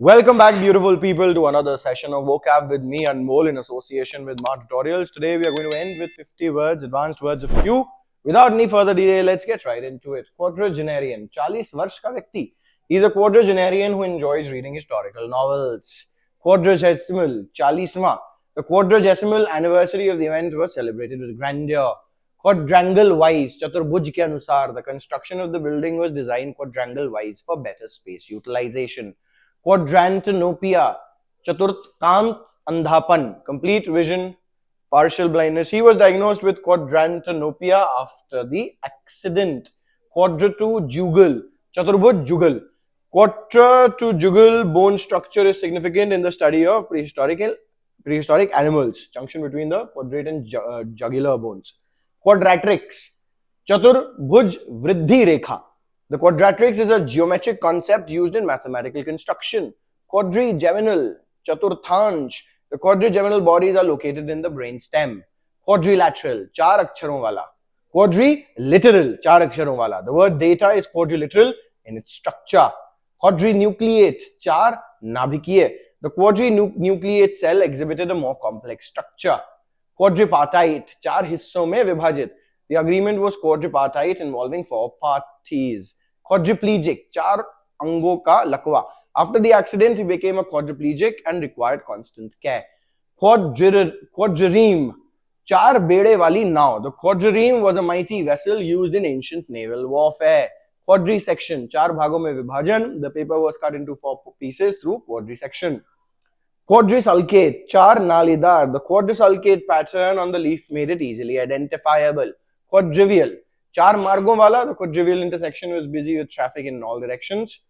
Welcome back, beautiful people, to another session of vocab with me, Anmol, in association with Mart Tutorials. Today, we are going to end with 50 words, advanced words of Q. Without any further delay, let's get right into it. Quadragenarian, 40 वर्ष का व्यक्ति. He is a quadragenarian who enjoys reading historical novels. Quadragesimal, 40वां. The quadragesimal anniversary of the event was celebrated with grandeur. Quadrangle wise, चतुर्भुज के अनुसार, the construction of the building was designed quadrangle wise for better space utilization. Quadrantanopia, chaturthant andhapan, complete vision, partial blindness. He was diagnosed with quadrantanopia after the accident. Quadratujugal, chaturbhuj jugal. Quadratujugal bone structure is significant in the study of prehistoric animals. Junction between the quadrate and jugular bones. Quadratrix, chaturbhuj vriddhi rekha. The quadratrix is a geometric concept used in mathematical construction. Quadrigeminal, chaturthansh. The quadrigeminal bodies are located in the brain stem. Quadrilateral, चार अक्षरों वाला. Quadriliteral, चार अक्षरों वाला. The word data is quadriliteral in its structure. Quadrinucleate, चार नाभिकीय. The quadrinucleate cell exhibited a more complex structure. Quadripartite, चार हिस्सों में विभाजित. The agreement was quadripartite involving 4 parties. Quadriplegic, चार अंगों का लकवा. After the accident, he became a quadriplegic and required constant care. Quadrireme, चार बेड़े वाली नाव. The quadrireme was a mighty vessel used in ancient naval warfare. Quadrisection, चार भागों में विभाजन. The paper was cut into 4 pieces through quadrisection. Quadrisulcate, चार नालीदार. The quadrisulcate pattern on the leaf made it easily identifiable. Quadrivial, चार मार्गों वाला. The quadrivial intersection was busy with traffic in all directions.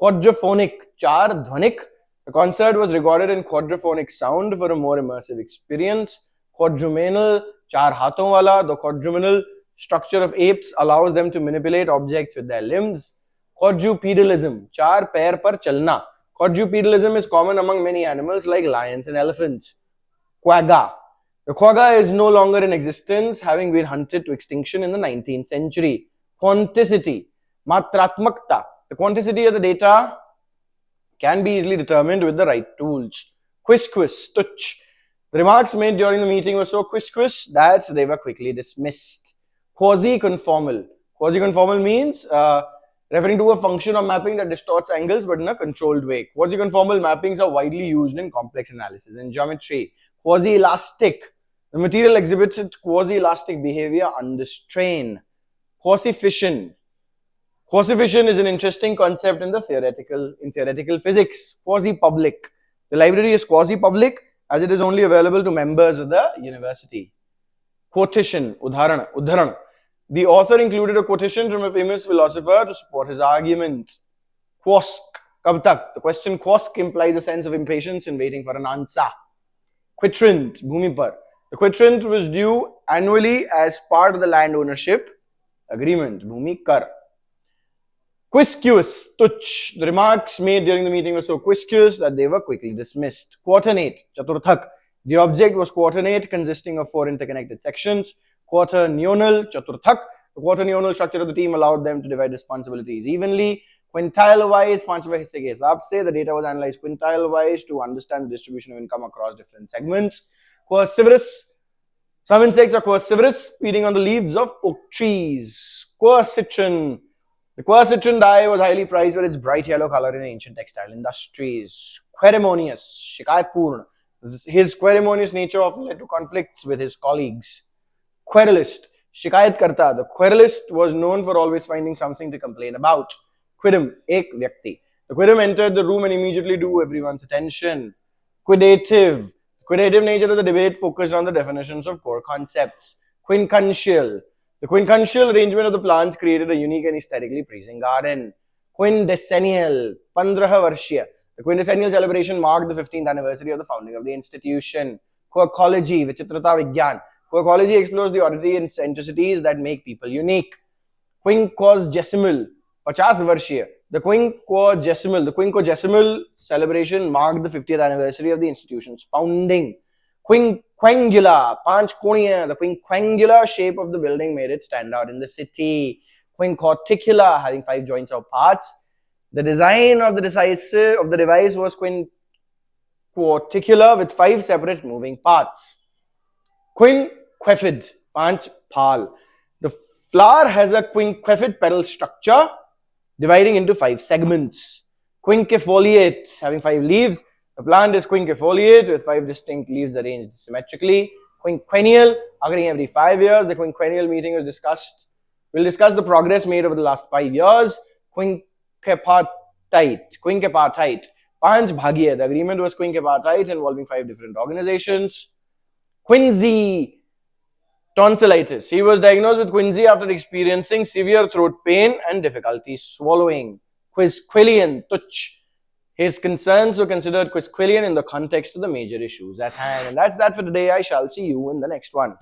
Quadraphonic, चार ध्वनिक. The concert was recorded in quadraphonic sound for a more immersive experience. Quadrumanal, चार हाथों वाला. The quadrumanal structure of apes allows them to manipulate objects with their limbs. Quadrupedalism, चार पैर पर चलना. Quadrupedalism is common among many animals like lions and elephants. Quagga, the quagga is no longer in existence, having been hunted to extinction in the 19th century. Quanticity, matratmakta. The quantity of the data can be easily determined with the right tools. Quisquis, tuch. The remarks made during the meeting were so quisquis that they were quickly dismissed. Quasi-conformal. Quasi-conformal means referring to a function of mapping that distorts angles but in a controlled way. Quasi-conformal mappings are widely used in complex analysis and geometry. Quasi-elastic. The material exhibited quasi-elastic behavior under strain. Quasifission. Quasifission is an interesting concept in theoretical physics. Quasi-public. The library is quasi-public as it is only available to members of the university. Quotation, udharan. The author included a quotation from a famous philosopher to support his argument. Quosk, kab tak. The question quosk implies a sense of impatience in waiting for an answer. Quitrent, bhumi par. The quitrent was due annually as part of the land ownership agreement. Bhumi kar. Quisquus, tuch. The remarks made during the meeting were so quisquus that they were quickly dismissed. Quaternate, chaturthak. The object was quaternate, consisting of 4 interconnected sections. Quaternional, chaturthak. The quaternional structure of the team allowed them to divide responsibilities evenly. Quintile-wise, 5 हिस्से के हिसाब से. The data was analyzed quintile-wise to understand the distribution of income across different segments. Quercivorous. Some insects are quercivorous, feeding on the leaves of oak trees. Quercitron. The quercitron dye was highly prized for its bright yellow color in ancient textile industries. Queremonious, shikayatpurna. His queremonious nature often led to conflicts with his colleagues. Querulist, shikayat karta. The querulist was known for always finding something to complain about. Quidam, ek vyakti. The quidam entered the room and immediately drew everyone's attention. Quiddative. The quiddative nature of the debate focused on the definitions of core concepts. Quincuntial. The quincuncial arrangement of the plants created a unique and aesthetically pleasing garden. Quindecennial, 15 Varshya. The quindecennial celebration marked the 15th anniversary of the founding of the institution. Quirkology, Vichitrata Vigyan. Quirkology explores the oddity and eccentricities that make people unique. Quinquagesimal, 50 Varshya. The quinquagesimal celebration marked the 50th anniversary of the institution's founding. Quinquangular, panchkoniya. The quinquangular shape of the building made it stand out in the city. Quinquarticular, having 5 joints or parts. The design of the device was quinquarticular with 5 separate moving parts. Quinquefid, Panch Phal. The flower has a quinquefid petal structure dividing into 5 segments. Quinquefoliate, having 5 leaves. The plant is quinquefoliate with 5 distinct leaves arranged symmetrically. Quinquennial, occurring every 5 years. The quinquennial meeting was discussed. We'll discuss the progress made over the last 5 years. Quinquepartite, Panch Bhagiya. The agreement was quinquepartite involving 5 different organizations. Quinsy, tonsillitis. He was diagnosed with quinsy after experiencing severe throat pain and difficulty swallowing. Quisquillian, Tuch. His concerns were considered quisquillian in the context of the major issues at hand. And that's that for today. I shall see you in the next one.